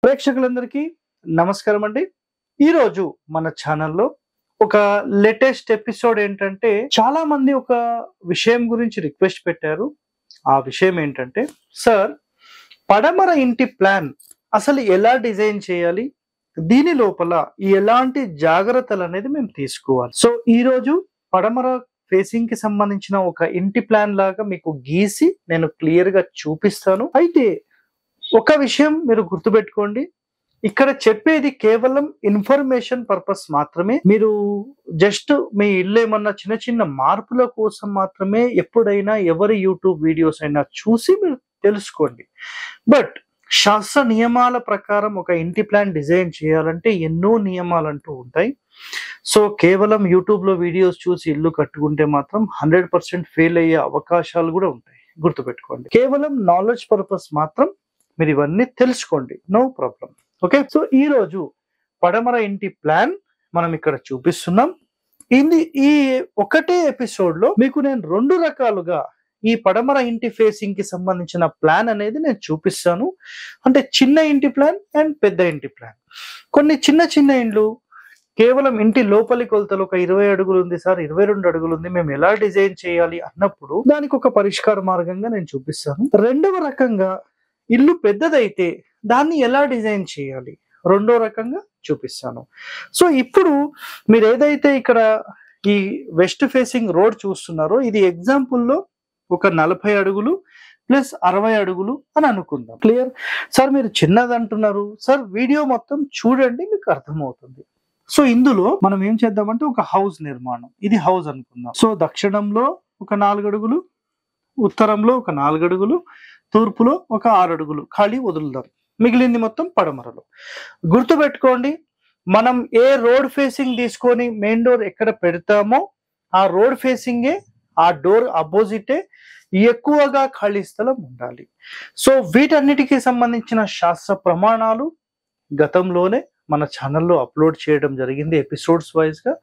ప్రేక్షకులందరికీ నమస్కారం అండి. ఈరోజు మన ఛానల్లో ఒక లేటెస్ట్ ఎపిసోడ్ ఏంటంటే, చాలా మంది ఒక విషయం గురించి రిక్వెస్ట్ పెట్టారు. ఆ విషయం ఏంటంటే, సార్ పడమర ఇంటి ప్లాన్ అసలు ఎలా డిజైన్ చేయాలి, దీని లోపల ఎలాంటి జాగ్రత్తలు అనేది మేము తీసుకోవాలి. సో ఈరోజు పడమర ఫేసింగ్ కి సంబంధించిన ఒక ఇంటి ప్లాన్ లాగా మీకు గీసి నేను క్లియర్ గా చూపిస్తాను. అయితే ఒక విషయం మీరు గుర్తుపెట్టుకోండి, ఇక్కడ చెప్పేది కేవలం ఇన్ఫర్మేషన్ పర్పస్ మాత్రమే. మీరు జస్ట్ మీ ఇల్లు ఏమన్నా చిన్న చిన్న మార్పుల కోసం మాత్రమే ఎప్పుడైనా ఎవరి యూట్యూబ్ వీడియోస్ అయినా చూసి మీరు తెలుసుకోండి. బట్ శాస్త్ర నియమాల ప్రకారం ఒక ఇంటి ప్లాన్ డిజైన్ చేయాలంటే ఎన్నో నియమాలు అంటూ ఉంటాయి. సో కేవలం యూట్యూబ్ లో వీడియోస్ చూసి ఇల్లు కట్టుకుంటే మాత్రం 100% ఫెయిల్ అయ్యే అవకాశాలు కూడా ఉంటాయి. గుర్తుపెట్టుకోండి, కేవలం నాలెడ్జ్ పర్పస్ మాత్రం మీరు ఇవన్నీ తెలుసుకోండి, నో ప్రాబ్లం. ఓకే, సో ఈ రోజు పడమర ఇంటి ప్లాన్ మనం ఇక్కడ చూపిస్తున్నాం. ఈ ఒకటే ఎపిసోడ్ లో మీకు నేను రెండు రకాలుగా ఈ పడమర ఇంటి ఫేసింగ్ కి సంబంధించిన ప్లాన్ అనేది నేను చూపిస్తాను. అంటే చిన్న ఇంటి ప్లాన్ అండ్ పెద్ద ఇంటి ప్లాన్. కొన్ని చిన్న చిన్న ఇండ్లు కేవలం ఇంటి లోపలి కొలతలు ఒక 20 అడుగులు ఉంది సార్, 22 అడుగులు ఉంది, మేము ఎలా డిజైన్ చేయాలి అన్నప్పుడు దానికి ఒక పరిష్కార మార్గంగా నేను చూపిస్తాను. రెండవ రకంగా ఇల్లు పెద్దదైతే దాన్ని ఎలా డిజైన్ చేయాలి, రెండో రకంగా చూపిస్తాను. సో ఇప్పుడు మీరు ఏదైతే ఇక్కడ ఈ వెస్ట్ ఫేసింగ్ రోడ్ చూస్తున్నారో, ఇది ఎగ్జాంపుల్లో ఒక 40 అడుగులు ప్లస్ 60 అడుగులు అని అనుకుందాం. క్లియర్ సార్, మీరు చిన్నది అంటున్నారు సార్, వీడియో మొత్తం చూడండి మీకు అర్థమవుతుంది. సో ఇందులో మనం ఏం చేద్దామంటే ఒక హౌస్ నిర్మాణం, ఇది హౌస్ అనుకుందాం. సో దక్షిణంలో ఒక 4 అడుగులు, ఉత్తరంలో ఒక 4 అడుగులు, తూర్పులో ఒక 6 అడుగులు ఖాళీ వదులుదాం. మిగిలింది మొత్తం పడమరలో. గుర్తుపెట్టుకోండి, మనం ఏ రోడ్ ఫేసింగ్ తీసుకొని మెయిన్ డోర్ ఎక్కడ పెడతామో ఆ రోడ్ ఫేసింగే, ఆ డోర్ అపోజిటే ఎక్కువగా ఖాళీ స్థలం ఉండాలి. సో వీటన్నిటికీ సంబంధించిన శాస్త్ర ప్రమాణాలు గతంలోనే మన ఛానల్లో అప్లోడ్ చేయడం జరిగింది ఎపిసోడ్స్ వైజ్ గా.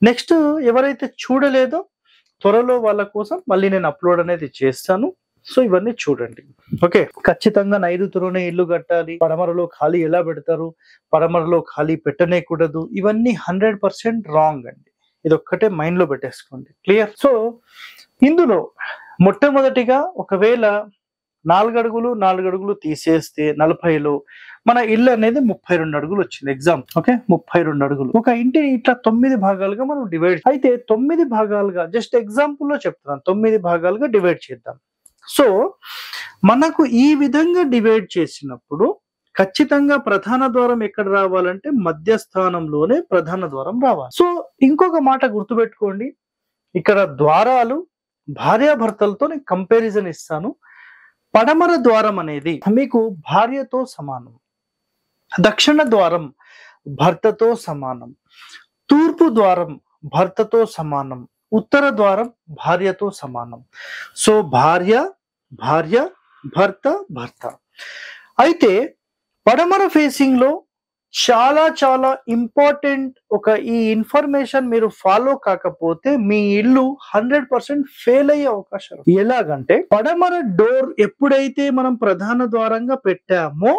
నెక్స్ట్ ఎవరైతే చూడలేదో త్వరలో వాళ్ళ కోసం మళ్ళీ నేను అప్లోడ్ అనేది చేస్తాను. సో ఇవన్నీ చూడండి. ఓకే, ఖచ్చితంగా నైరుతిలోనే ఇల్లు కట్టాలి, పడమరలో ఖాళీ ఎలా పెడతారు, పడమరలో ఖాళీ పెట్టనేకూడదు, ఇవన్నీ 100% రాంగ్ అండి. ఇది ఒక్కటే మైండ్ లో పెట్టేసుకోండి. క్లియర్? సో ఇందులో మొట్టమొదటిగా ఒకవేళ 4 అడుగులు 4 అడుగులు తీసేస్తే 40లో మన ఇల్లు అనేది 32 అడుగులు వచ్చింది ఎగ్జామ్. ఓకే, 32 అడుగులు. ఒక ఇంటిని ఇట్లా 9 భాగాలుగా మనం డివైడ్, అయితే 9 భాగాలుగా జస్ట్ ఎగ్జాంపుల్ లో చెప్తున్నాను, 9 భాగాలుగా డివైడ్ చేద్దాం. సో మనకు ఈ విధంగా డివైడ్ చేసినప్పుడు ఖచ్చితంగా ప్రధాన ద్వారం ఎక్కడ రావాలంటే మధ్యస్థానంలోనే ప్రధాన ద్వారం రావాలి. సో ఇంకొక మాట గుర్తుపెట్టుకోండి, ఇక్కడ ద్వారాలు భార్యాభర్తలతో నేను కంపారిజన్ ఇస్తాను. పడమర ద్వారం అనేది మీకు భార్యతో సమానం, దక్షిణ ద్వారం భర్తతో సమానం, తూర్పు ద్వారం భర్తతో సమానం, ఉత్తర ద్వారం భార్యతో సమానం. సో భార్య భార్య, భర్త భర్త. అయితే పడమర ఫేసింగ్ లో చాలా చాలా ఇంపార్టెంట్ ఒక ఈ ఇన్ఫర్మేషన్ మీరు ఫాలో కాకపోతే మీ ఇల్లు 100% ఫెయిల్ అయ్యే అవకాశం. ఎలాగంటే పడమర డోర్ ఎప్పుడైతే మనం ప్రధాన ద్వారంగా పెట్టామో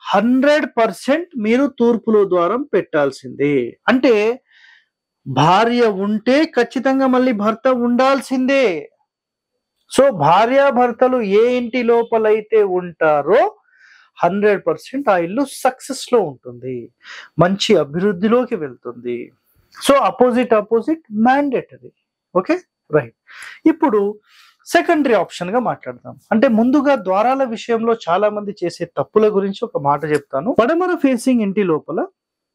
100% మీరు తూర్పులో ద్వారం పెట్టాల్సిందే. అంటే భార్య ఉంటే ఖచ్చితంగా మళ్ళీ భర్త ఉండాల్సిందే. సో భార్యాభర్తలు ఏ ఇంటి లోపలైతే ఉంటారో 100% ఆ ఇల్లు సక్సెస్ లో ఉంటుంది, మంచి అభివృద్ధిలోకి వెళ్తుంది. So opposite mandatory. Okay, right. ఇప్పుడు సెకండరీ ఆప్షన్ గా మాట్లాడదాం. అంటే ముందుగా ద్వారాల విషయంలో చాలా మంది చేసే తప్పుల గురించి ఒక మాట చెప్తాను. పడమర ఫేసింగ్ ఇంటి లోపల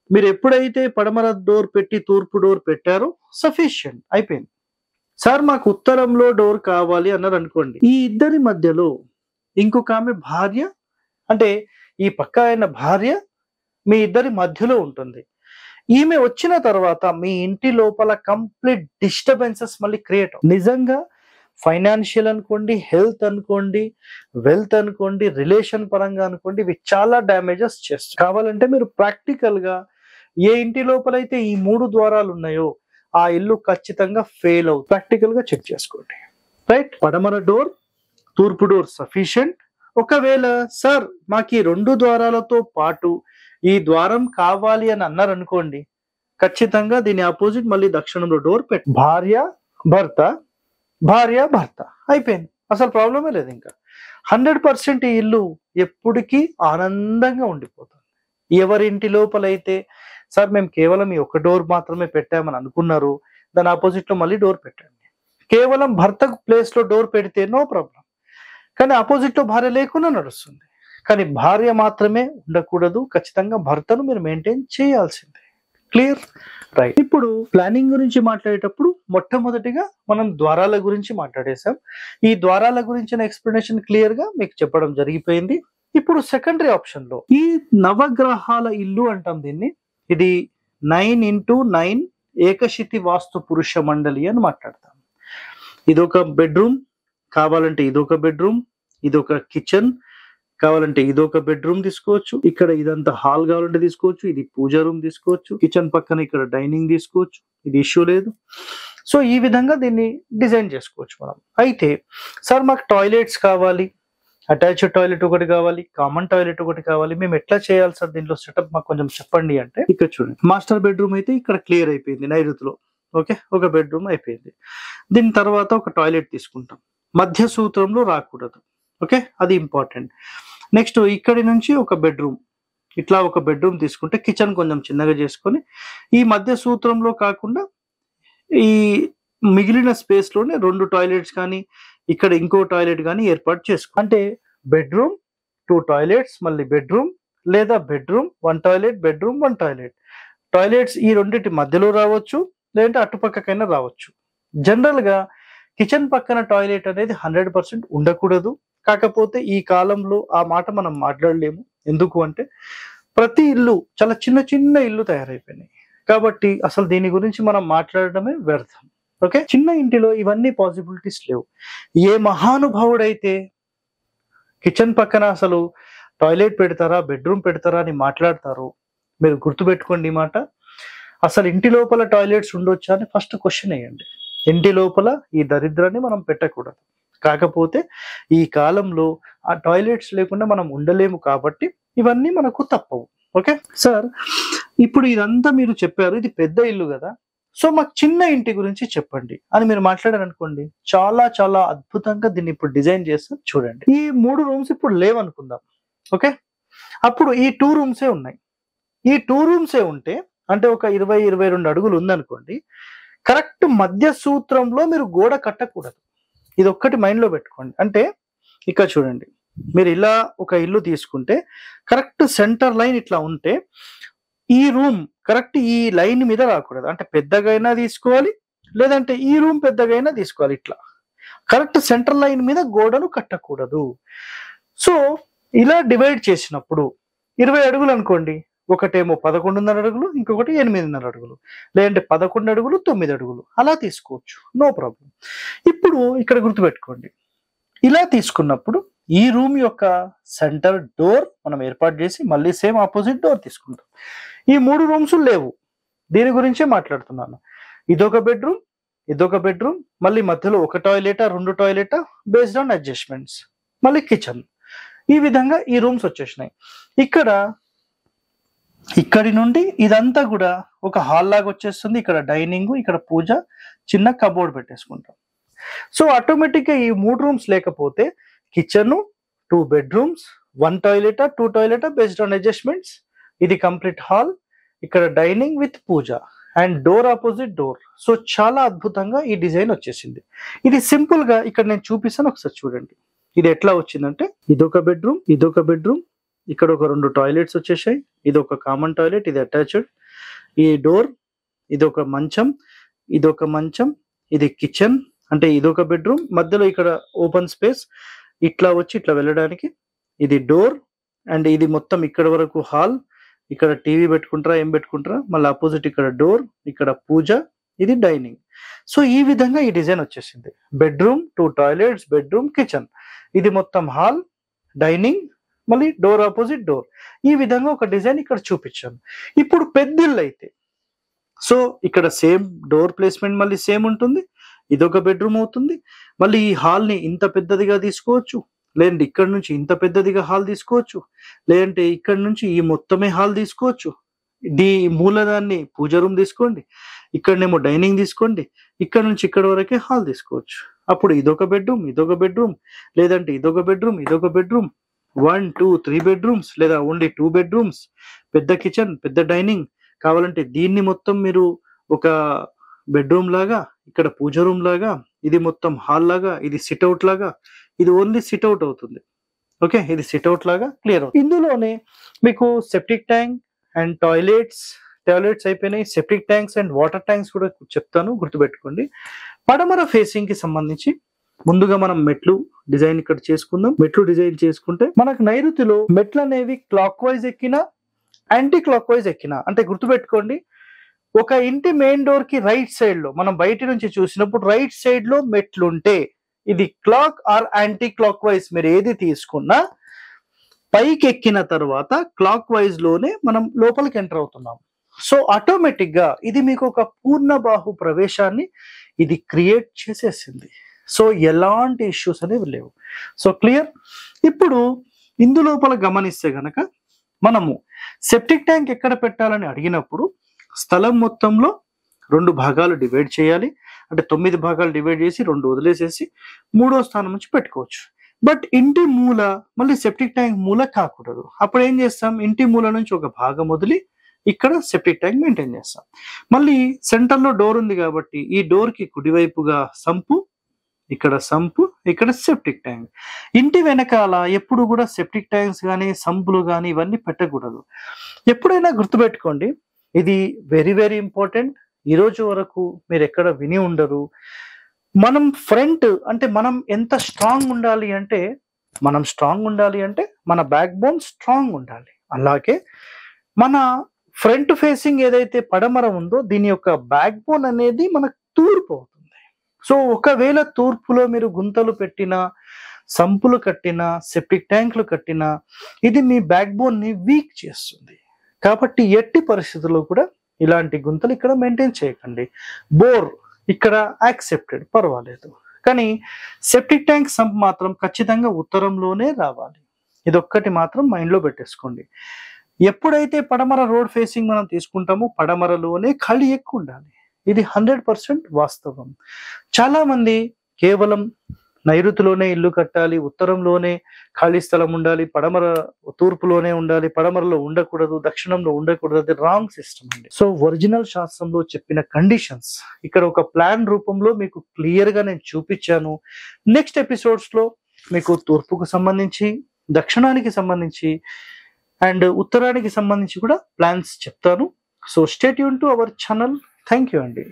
మీరు ఎప్పుడైతే పడమర డోర్ పెట్టి తూర్పు డోర్ పెట్టారో సఫిషియంట్ అయిపోయింది. సార్ మాకు ఉత్తరంలో డోర్ కావాలి అన్నారు అనుకోండి, ఈ ఇద్దరి మధ్యలో ఇంకొక ఆమె భార్య, అంటే ఈ పక్క ఆయన భార్య మీ ఇద్దరి మధ్యలో ఉంటుంది. ఈమె వచ్చిన తర్వాత మీ ఇంటి లోపల కంప్లీట్ డిస్టర్బెన్సెస్ మళ్ళీ క్రియేట్. నిజంగా ఫైనాన్షియల్ అనుకోండి, హెల్త్ అనుకోండి, వెల్త్ అనుకోండి, రిలేషన్ పరంగా అనుకోండి, ఇవి చాలా డ్యామేజెస్ చేస్తాయి. కావాలంటే మీరు ప్రాక్టికల్ గా ఏ ఇంటి లోపలైతే ఈ 3 ద్వారాలు ఉన్నాయో ఆ ఇల్లు ఖచ్చితంగా ఫెయిల్ అవుతుంది. ప్రాక్టికల్ గా చెక్ చేసుకోండి. రైట్, పడమర డోర్ తూర్పు డోర్ సఫిషియంట్, ఒకవేళ సార్ మాకు ఈ 2 ద్వారాలతో పాటు ఈ ద్వారం కావాలి అని అన్నారనుకోండి, ఖచ్చితంగా దీని ఆపోజిట్ మళ్ళీ దక్షిణంలో డోర్ భార్య భర్త, భార్య భర్త అయిపోయింది. అసలు ప్రాబ్లమే లేదు. ఇంకా 100% ఈ ఇల్లు ఎప్పటికీ ఆనందంగా ఉండిపోతుంది. ఎవరింటి లోపలైతే సార్ మేము కేవలం ఈ ఒక డోర్ మాత్రమే పెట్టామని అనుకున్నారు, దాని ఆపోజిట్ లో మళ్ళీ డోర్ పెట్టండి. కేవలం భర్త ప్లేస్ లో డోర్ పెడితే నో ప్రాబ్లం, కానీ ఆపోజిట్ లో భార్య లేకుండా నడుస్తుంది. కానీ భార్య మాత్రమే ఉండకూడదు, ఖచ్చితంగా భర్తను మీరు మెయింటైన్ చేయాల్సిందే. క్లియర్? రైట్. ఇప్పుడు ప్లానింగ్ గురించి మాట్లాడేటప్పుడు మొట్టమొదటిగా మనం ద్వారాల గురించి మాట్లాడేసాం. ఈ ద్వారాల గురించిన ఎక్స్ప్లెనేషన్ క్లియర్ గా మీకు చెప్పడం జరిగిపోయింది. ఇప్పుడు సెకండరీ ఆప్షన్ లో ఈ నవగ్రహాల ఇల్లు అంటాం దీన్ని. ఇది 9x9 ఏకశితి వాస్తు పురుష మండలి అని మాట్లాడతాం. ఇదొక బెడ్రూమ్, కావాలంటే ఇదొక బెడ్రూమ్, ఇదొక కిచెన్, కావాలంటే ఇదొక బెడ్రూమ్ తీసుకోవచ్చు. ఇక్కడ ఇదంతా హాల్ కావాలంటే తీసుకోవచ్చు. ఇది పూజా రూమ్ తీసుకోవచ్చు. కిచెన్ పక్కన ఇక్కడ డైనింగ్ తీసుకోవచ్చు. ఇది ఇష్యూ లేదు. సో ఈ విధంగా దీన్ని డిజైన్ చేసుకోవచ్చు మనం. అయితే సార్ మాకు టాయిలెట్స్ కావాలి, అటాచ్డ్ టాయిలెట్ ఒకటి కావాలి, కామన్ టాయిలెట్ ఒకటి కావాలి, మేము ఎట్లా చేయాలి సార్ దీంట్లో సెటప్ మాకు కొంచెం చెప్పండి అంటే, ఇక్కడ చూడండి మాస్టర్ బెడ్రూమ్ అయితే ఇక్కడ క్లియర్ అయిపోయింది నైరుతిలో. ఓకే, ఒక బెడ్రూమ్ అయిపోయింది. దీని తర్వాత ఒక టాయిలెట్ తీసుకుంటాం. మధ్య సూత్రంలో రాకూడదు. ఓకే, అది ఇంపార్టెంట్. నెక్స్ట్ ఇక్కడి నుంచి ఒక బెడ్రూమ్, ఇట్లా ఒక బెడ్రూమ్ తీసుకుంటే కిచెన్ కొంచెం చిన్నగా చేసుకొని ఈ మధ్య సూత్రంలో కాకుండా ఈ మిగిలిన స్పేస్ లోనే 2 టాయిలెట్స్ కానీ ఇక్కడ ఇంకో టాయిలెట్ కానీ ఏర్పాటు చేసుకో. అంటే బెడ్రూమ్ 2 టాయిలెట్స్, మళ్ళీ బెడ్రూమ్, లేదా bedroom 1 toilet, bedroom 1 toilet. Toilets ఈ రెండింటి మధ్యలో రావచ్చు, లేదంటే అటుపక్కకైనా రావచ్చు. జనరల్ గా కిచెన్ పక్కన టాయిలెట్ అనేది 100% ఉండకూడదు. కాకపోతే ఈ కాలంలో ఆ మాట మనం మాట్లాడలేము. ఎందుకు అంటే ప్రతి ఇల్లు చాలా చిన్న చిన్న ఇల్లు తయారైపోయినాయి కాబట్టి అసలు దీని గురించి మనం మాట్లాడడమే వ్యర్థం. ఓకే, చిన్న ఇంటిలో ఇవన్నీ పాసిబిలిటీస్ లేవు. ఏ మహానుభావుడైతే కిచెన్ పక్కన అసలు టాయిలెట్ పెడతారా, బెడ్రూమ్ పెడతారా అని మాట్లాడతారో మీరు గుర్తుపెట్టుకోండి ఈ మాట. అసలు ఇంటి లోపల టాయిలెట్స్ ఉండొచ్చా అని ఫస్ట్ క్వశ్చన్ వేయండి. ఇంటి లోపల ఈ దరిద్రాన్ని మనం పెట్టకూడదు. కాకపోతే ఈ కాలంలో ఆ టాయిలెట్స్ లేకుండా మనం ఉండలేము కాబట్టి ఇవన్నీ మనకు తప్పవు. ఓకే సార్, ఇప్పుడు ఇదంతా మీరు చెప్పారు, ఇది పెద్ద ఇల్లు కదా, సో మాకు చిన్న ఇంటి గురించి చెప్పండి అని మీరు మాట్లాడారనుకోండి, చాలా చాలా అద్భుతంగా దీన్ని ఇప్పుడు డిజైన్ చేస్తాం. చూడండి, ఈ 3 రూమ్స్ ఇప్పుడు లేవనుకుందాం. ఓకే, అప్పుడు ఈ 2 రూమ్సే ఉన్నాయి. ఈ 2 రూమ్సే ఉంటే అంటే ఒక 20-22 అడుగులు ఉందనుకోండి, కరెక్ట్ మధ్య సూత్రంలో మీరు గోడ కట్టకూడదు. ఇది ఒక్కటి మైండ్ లో పెట్టుకోండి. అంటే ఇక్కడ చూడండి, మీరు ఇలా ఒక ఇల్లు తీసుకుంటే కరెక్ట్ సెంటర్ లైన్ ఇట్లా ఉంటే ఈ రూమ్ కరెక్ట్ ఈ లైన్ మీద రాకూడదు. అంటే పెద్దగైనా తీసుకోవాలి, లేదంటే ఈ రూమ్ పెద్దగైనా తీసుకోవాలి. ఇట్లా కరెక్ట్ సెంటర్ లైన్ మీద గోడలు కట్టకూడదు. సో ఇలా డివైడ్ చేసినప్పుడు 20 అడుగులు అనుకోండి, ఒకటేమో 11.5 అడుగులు, ఇంకొకటి 8.5 అడుగులు, లేదంటే 11 అడుగులు 9 అడుగులు అలా తీసుకోవచ్చు, నో ప్రాబ్లం. ఇప్పుడు ఇక్కడ గుర్తుపెట్టుకోండి, ఇలా తీసుకున్నప్పుడు ఈ రూమ్ యొక్క సెంటర్ డోర్ మనం ఏర్పాటు చేసి మళ్ళీ సేమ్ ఆపోజిట్ డోర్ తీసుకుంటాం. ఈ 3 రూమ్స్ లేవు, దీని గురించే మాట్లాడుతున్నాను. ఇదొక బెడ్రూమ్, ఇదొక బెడ్రూమ్, మళ్ళీ మధ్యలో ఒక toilet 2 toilet based on adjustments, మళ్ళీ కిచెన్. ఈ విధంగా ఈ రూమ్స్ వచ్చేసినాయి. ఇక్కడి నుండి ఇదంతా కూడా ఒక హాల్ లాగా వచ్చేస్తుంది. ఇక్కడ డైనింగ్, ఇక్కడ పూజ, చిన్న కబోర్డ్ పెట్టేసుకుంటాం. సో ఆటోమేటిక్ గా ఈ 3 రూమ్స్ లేకపోతే kitchen, 2 bedrooms, 1 toilet, 2 toilet based on adjustments, ఇది కంప్లీట్ హాల్, ఇక్కడ dining with puja and door opposite door. So చాలా అద్భుతంగా ఈ డిజైన్ వచ్చేసింది. ఇది సింపుల్ గా ఇక్కడ నేను చూపిస్తాను, ఒకసారి చూడండి. ఇది ఎట్లా వచ్చిందంటే ఇదొక బెడ్రూమ్, ఇదొక బెడ్రూమ్, ఇక్కడ ఒక 2 టాయిలెట్స్ వచ్చేసాయి, ఇది ఒక కామన్ టాయిలెట్, ఇది అటాచ్డ్, ఈ డోర్, ఇదొక మంచం, ఇదొక మంచం, ఇది కిచెన్, అంటే ఇదొక బెడ్రూమ్, మధ్యలో ఇక్కడ ఓపెన్ స్పేస్ ఇట్లా వచ్చి ఇట్లా వెళ్ళడానికి, ఇది డోర్, అండ్ ఇది మొత్తం ఇక్కడ వరకు హాల్, ఇక్కడ టీవీ పెట్టుకుంటారా ఏం పెట్టుకుంటారా, మళ్ళీ ఆపోజిట్ ఇక్కడ డోర్, ఇక్కడ పూజ, ఇది డైనింగ్. సో ఈ విధంగా ఈ డిజైన్ వచ్చేసింది. బెడ్రూమ్, 2 టాయిలెట్స్, బెడ్రూమ్, కిచెన్, ఇది మొత్తం హాల్, డైనింగ్, మళ్ళీ డోర్ ఆపోజిట్ డోర్. ఈ విధంగా ఒక డిజైన్ ఇక్కడ చూపించాను. ఇప్పుడు పెద్దిల్లు అయితే సో ఇక్కడ సేమ్ డోర్ ప్లేస్మెంట్ మళ్ళీ సేమ్ ఉంటుంది, ఇదొక బెడ్రూమ్ అవుతుంది. మళ్ళీ ఈ హాల్ ని ఇంత పెద్దదిగా తీసుకోవచ్చు, లేదంటే ఇక్కడ నుంచి ఇంత పెద్దదిగా హాల్ తీసుకోవచ్చు, లేదంటే ఇక్కడ నుంచి ఈ మొత్తమే హాల్ తీసుకోవచ్చు. మూలదాన్ని పూజ రూమ్ తీసుకోండి, ఇక్కడనేమో డైనింగ్ తీసుకోండి, ఇక్కడ నుంచి ఇక్కడ వరకే హాల్ తీసుకోవచ్చు. అప్పుడు ఇదొక బెడ్రూమ్, ఇదొక బెడ్రూమ్, లేదంటే ఇదొక బెడ్రూమ్, ఇదొక బెడ్రూమ్, 1, 2, 3 బెడ్రూమ్స్, లేదా ఓన్లీ 2 బెడ్రూమ్స్, పెద్ద కిచెన్, పెద్ద డైనింగ్. కావాలంటే దీన్ని మొత్తం మీరు ఒక బెడ్రూమ్ లాగా, ఇక్కడ పూజ రూమ్ లాగా, ఇది మొత్తం హాల్ లాగా, ఇది సిట్అవుట్ లాగా, ఇది ఓన్లీ సిట్అవుట్ అవుతుంది. ఓకే, ఇది సిట్అవుట్ లాగా క్లియర్ అవుతుంది. ఇందులోనే మీకు సెప్టిక్ ట్యాంక్ అండ్ టాయిలెట్స్ అయిపోయినాయి. Septic tanks and water tanks కూడా చెప్తాను, గుర్తుపెట్టుకోండి. పడమర ఫేసింగ్ కి సంబంధించి ముందుగా మనం మెట్లు డిజైన్ ఇక్కడ చేసుకుందాం. మెట్లు డిజైన్ చేసుకుంటే మనకు నైరుతిలో మెట్లు అనేవి క్లాక్ వైజ్ ఎక్కినా, యాంటీ క్లాక్ వైజ్ ఎక్కినా, అంటే గుర్తుపెట్టుకోండి, ఒక ఇంటి మెయిన్ డోర్ కి రైట్ సైడ్ లో మనం బయట నుంచి చూసినప్పుడు రైట్ సైడ్ లో మెట్లుంటే ఇది clock or anticlockwise మీరు ఏది తీసుకున్నా పైకి ఎక్కిన తర్వాత క్లాక్ వైజ్ లోనే మనం లోపలికి ఎంటర్ అవుతున్నాం. సో ఆటోమేటిక్ గా ఇది మీకు ఒక పూర్ణ బాహు ప్రవేశాన్ని ఇది క్రియేట్ చేసేసింది. సో ఎలాంటి ఇష్యూస్ అనేవి లేవు. So clear. ఇప్పుడు ఇందులోపల గమనిస్తే గనక మనము సెప్టిక్ ట్యాంక్ ఎక్కడ పెట్టాలని అడిగినప్పుడు స్థలం మొత్తంలో 2 భాగాలు డివైడ్ చేయాలి. అంటే 9 భాగాలు డివైడ్ చేసి 2 వదిలేసేసి 3వ స్థానం నుంచి పెట్టుకోవచ్చు. బట్ ఇంటి మూల మళ్ళీ సెప్టిక్ ట్యాంక్ మూల కాకూడదు. అప్పుడు ఏం చేస్తాం, ఇంటి మూల నుంచి ఒక భాగం వదిలి ఇక్కడ సెప్టిక్ ట్యాంక్ మెయింటైన్ చేస్తాం. మళ్ళీ సెంటర్ లో డోర్ ఉంది కాబట్టి ఈ డోర్ కి కుడివైపుగా సంపు, ఇక్కడ సంపు, ఇక్కడ సెప్టిక్ ట్యాంక్. ఇంటి వెనకాల ఎప్పుడు కూడా సెప్టిక్ ట్యాంక్స్ కానీ సంపులు కానీ ఇవన్నీ పెట్టకూడదు. ఎప్పుడైనా గుర్తుపెట్టుకోండి, ఇది వెరీ వెరీ ఇంపార్టెంట్. ఈ రోజు వరకు మీరు ఎక్కడ విని ఉండరు. మనం ఫ్రంట్ అంటే మనం ఎంత స్ట్రాంగ్ ఉండాలి అంటే, మన బ్యాక్ బోన్ స్ట్రాంగ్ ఉండాలి. అలాగే మన ఫ్రంట్ ఫేసింగ్ ఏదైతే పడమర ఉందో దీని యొక్క బ్యాక్ బోన్ అనేది మనకు తూర్పు అవుతుంది. సో ఒకవేళ తూర్పులో మీరు గుంతలు పెట్టినా, సంపులు కట్టినా, సెప్టిక్ ట్యాంకులు కట్టినా ఇది మీ బ్యాక్ బోన్ ని వీక్ చేస్తుంది. కాబట్టి ఎట్టి పరిస్థితుల్లో కూడా ఇలాంటి గుంతలు ఇక్కడ మెయింటైన్ చేయకండి. బోర్ ఇక్కడ యాక్సెప్టెడ్, పర్వాలేదు. కానీ సెప్టిక్ ట్యాంక్ సంప్ మాత్రం ఖచ్చితంగా ఉత్తరంలోనే రావాలి. ఇదొక్కటి మాత్రం మైండ్లో పెట్టేసుకోండి. ఎప్పుడైతే పడమర రోడ్ ఫేసింగ్ మనం తీసుకుంటామో పడమరలోనే ఖాళీ ఎక్కువ ఉండాలి. ఇది 100% వాస్తవం. చాలా మంది కేవలం నైరుతిలోనే ఇల్లు కట్టాలి, ఉత్తరంలోనే ఖాళీ స్థలం ఉండాలి, తూర్పులోనే ఉండాలి, పడమరలో ఉండకూడదు, దక్షిణంలో ఉండకూడదు. అది రాంగ్ సిస్టమ్ అండి. సో ఒరిజినల్ శాస్త్రంలో చెప్పిన కండిషన్స్ ఇక్కడ ఒక ప్లాన్ రూపంలో మీకు క్లియర్ గా నేను చూపించాను. నెక్స్ట్ ఎపిసోడ్స్ లో మీకు తూర్పుకు సంబంధించి, దక్షిణానికి సంబంధించి అండ్ ఉత్తరానికి సంబంధించి కూడా ప్లాన్స్ చెప్తాను. So stay tune to our channel. Thank you అండి.